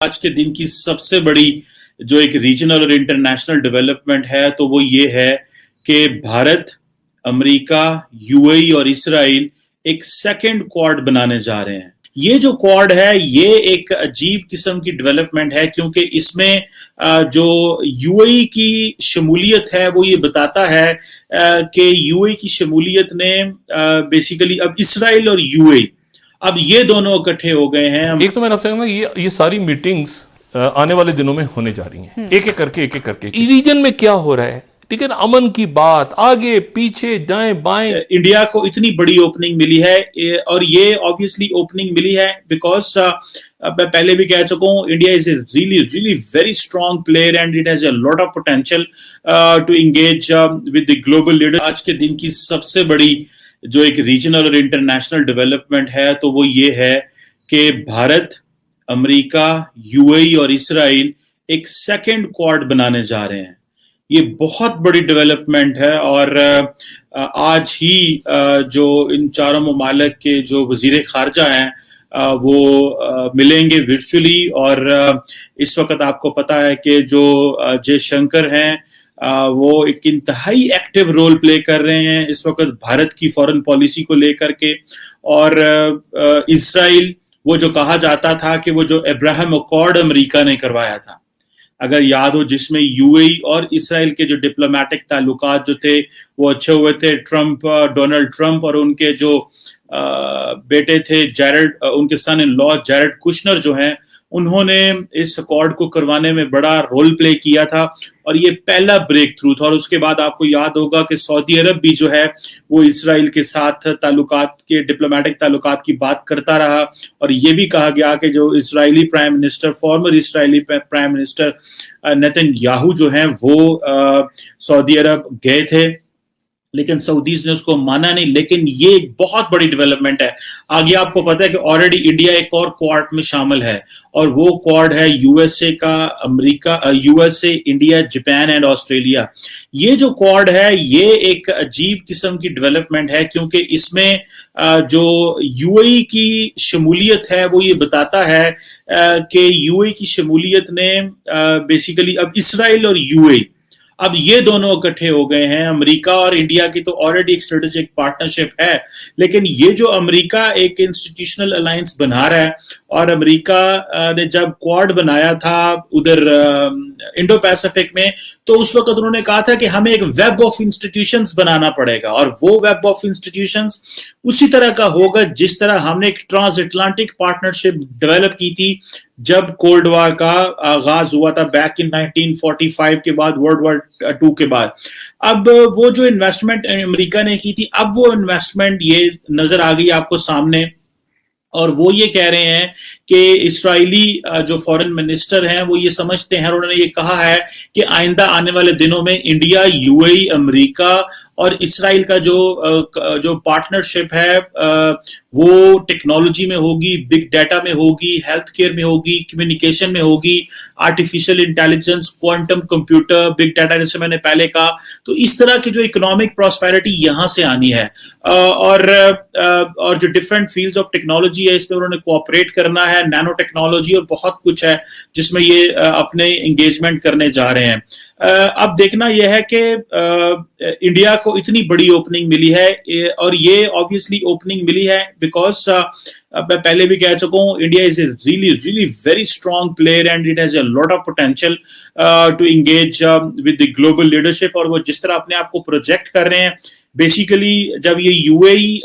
आज के दिन की सबसे बड़ी जो एक रीजनल और इंटरनेशनल डेवलपमेंट है तो वो ये है कि भारत, अमेरिका, यूएई और इसराइल एक सेकंड क्वाड बनाने जा रहे हैं। ये जो क्वाड है ये एक अजीब किस्म की डेवलपमेंट है क्योंकि इसमें जो यूएई की शमूलियत है वो ये बताता है कि यूएई की शमूलियत ने बेसिकली अब इसराइल और यूएई अब ये दोनों इकट्ठे हो गए हैं। एक तो मैं आपसे कहूंगा ये सारी मीटिंग्स आने वाले दिनों में होने जा रही हैं, एक एक करके रीजन में क्या हो रहा है, ठीक है ना, अमन की बात, आगे पीछे दाएं बाएं। इंडिया को इतनी बड़ी ओपनिंग मिली है और ये ऑब्वियसली ओपनिंग मिली है बिकॉज मैं पहले भी कह चुका हूं, India is a really very strong player and it has a lot of potential to engage with the global leader. आज के दिन की सबसे बड़ी जो एक रीजनल और इंटरनेशनल डेवलपमेंट है तो वो ये है कि भारत, अमेरिका, यूएई और इसराइल एक सेकंड क्वाड बनाने जा रहे हैं। ये बहुत बड़ी डेवलपमेंट है और आज ही जो इन चारों ममालिक के जो वजीर खारजा हैं वो मिलेंगे वर्चुअली और इस वक्त आपको पता है कि जो जयशंकर हैं वो एक इंतहाई एक्टिव रोल प्ले कर रहे हैं इस वक्त भारत की फॉरेन पॉलिसी को लेकर के। और इसराइल, वो जो कहा जाता था कि वो जो अब्राहम अकॉर्ड अमेरिका ने करवाया था, अगर याद हो, जिसमें यूएई और इसराइल के जो डिप्लोमेटिक ताल्लुकात जो थे वो अच्छे हुए थे। डोनाल्ड ट्रंप और उनके जो बेटे थे जैरेड, उनके सन इन लॉ जैरेड कुशनर जो हैं, उन्होंने इस अकॉर्ड को करवाने में बड़ा रोल प्ले किया था और ये पहला ब्रेक थ्रू था। और उसके बाद आपको याद होगा कि सऊदी अरब भी जो है वो इसराइल के साथ ताल्लुकात के डिप्लोमेटिक ताल्लुकात की बात करता रहा और ये भी कहा गया कि जो Israeli prime minister, farmer Israeli prime minister Netanyahu जो हैं वो सऊदी अरब गए थे, लेकिन सऊदीज ने उसको माना नहीं। लेकिन ये एक बहुत बड़ी डेवलपमेंट है। आगे आपको पता है कि ऑलरेडी इंडिया एक और क्वाड में शामिल है और वो क्वाड है यूएसए का, America, USA, India, Japan and Australia. ये जो क्वाड है ये एक अजीब किस्म की डेवलपमेंट है क्योंकि इसमें जो यूएई की शमूलियत है वो ये बताता है कि यूएई की शमूलियत ने बेसिकली अब इसराइल और यूएई अब ये दोनों इकट्ठे हो गए हैं। अमेरिका और इंडिया की तो ऑलरेडी एक स्ट्रेटेजिक पार्टनरशिप है, लेकिन ये जो अमेरिका एक इंस्टीट्यूशनल अलायंस बना रहा है और अमेरिका ने जब क्वाड बनाया था उधर इंडो पैसिफिक में, तो उस वक्त उन्होंने कहा था कि हमें एक वेब ऑफ इंस्टीट्यूशंस बनाना पड़ेगा और वो वेब ऑफ इंस्टीट्यूशंस उसी तरह का होगा जिस तरह हमने एक ट्रांस अटलांटिक पार्टनरशिप डेवलप की थी जब कोल्ड वॉर का आगाज हुआ था बैक इन 1945 के बाद, वर्ल्ड वॉर II के बाद। अब वो जो इन्वेस्टमेंट अमेरिका ने की थी, अब वो इन्वेस्टमेंट ये नजर आ गई आपको सामने और वो ये कह रहे हैं कि इस्राएली जो फॉरेन मिनिस्टर हैं वो ये समझते हैं, उन्होंने ये कहा है कि आइंदा आने वाले दिनों में इंडिया, यूएई, अमेरिका और इसराइल का जो पार्टनरशिप है वो टेक्नोलॉजी में होगी, बिग डाटा में होगी, हेल्थ केयर में होगी, कम्युनिकेशन में होगी, artificial intelligence, quantum computer, big data, जैसे मैंने पहले कहा। तो इस तरह की जो इकोनॉमिक प्रॉस्पेरिटी यहां से आनी है और जो डिफरेंट फील्ड्स ऑफ टेक्नोलॉजी है इसमें उन्होंने कोऑपरेट करना है, नैनो टेक्नोलॉजी और बहुत कुछ है जिसमें ये अपने एंगेजमेंट करने जा रहे हैं। अब देखना यह है कि इंडिया को इतनी बड़ी ओपनिंग मिली है और ये ऑब्वियसली ओपनिंग मिली है बिकॉज मैं पहले भी कह चुका हूं, India is a really very strong player and it has a lot of potential to engage with the global leadership. और वो जिस तरह अपने आप को प्रोजेक्ट कर रहे हैं, बेसिकली जब ये यूएई,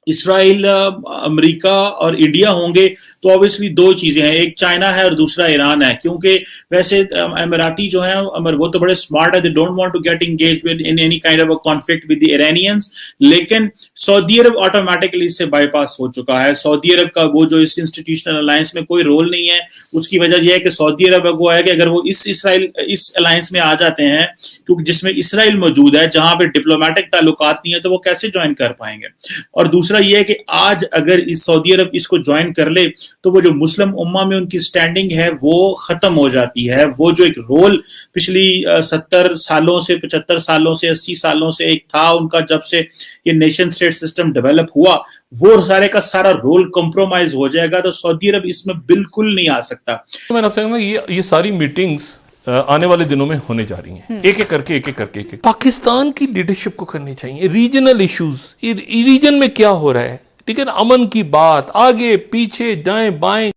इसराइल, अमेरिका और इंडिया होंगे तो ऑब्वियसली दो चीजें हैं, एक चाइना है और दूसरा ईरान है। क्योंकि वैसे अमीराती जो हैं वो तो बड़े स्मार्ट है, they don't want to get engage with in any kind of a conflict with the Iranians, लेकिन सऊदी अरब ऑटोमेटिकली इससे बाईपास हो चुका है। सऊदी अरब का वो जो इस इंस्टीट्यूशनल अलायंस में कोई रोल नहीं है, उसकी वजह यह है कि सऊदी अरब को है कि अगर वो इस अलायंस में आ जाते हैं, क्योंकि जिसमें इसराइल मौजूद है, जहां पे डिप्लोमेटिक ताल्लुकात नहीं है, तो वो कैसे ज्वाइन कर पाएंगे। और दूसरा دوسرا یہ ہے کہ آج اگر اس سعودی عرب اس کو جوائن کر لے تو وہ جو مسلم امہ میں ان کی سٹینڈنگ ہے وہ ختم ہو جاتی ہے. وہ جو ایک رول پچھلی 70 سالوں سے 75 سالوں سے 80 سالوں سے ایک تھا ان کا, جب سے یہ نیشن اسٹیٹ سسٹم ڈیولپ ہوا, وہ سارے کا سارا رول کمپرومائز ہو جائے گا. تو سعودی عرب اس میں بالکل نہیں آ سکتا. میں آپ سے کہوں گا یہ ساری میٹنگز آنے والے دنوں میں ہونے جا رہی ہیں, ایک ایک کر کے پاکستان کی لیڈرشپ کو کرنی چاہیے. ریجنل ایشوز, ریجن میں کیا ہو رہا ہے, ٹھیک ہے نا, امن کی بات, آگے پیچھے دائیں بائیں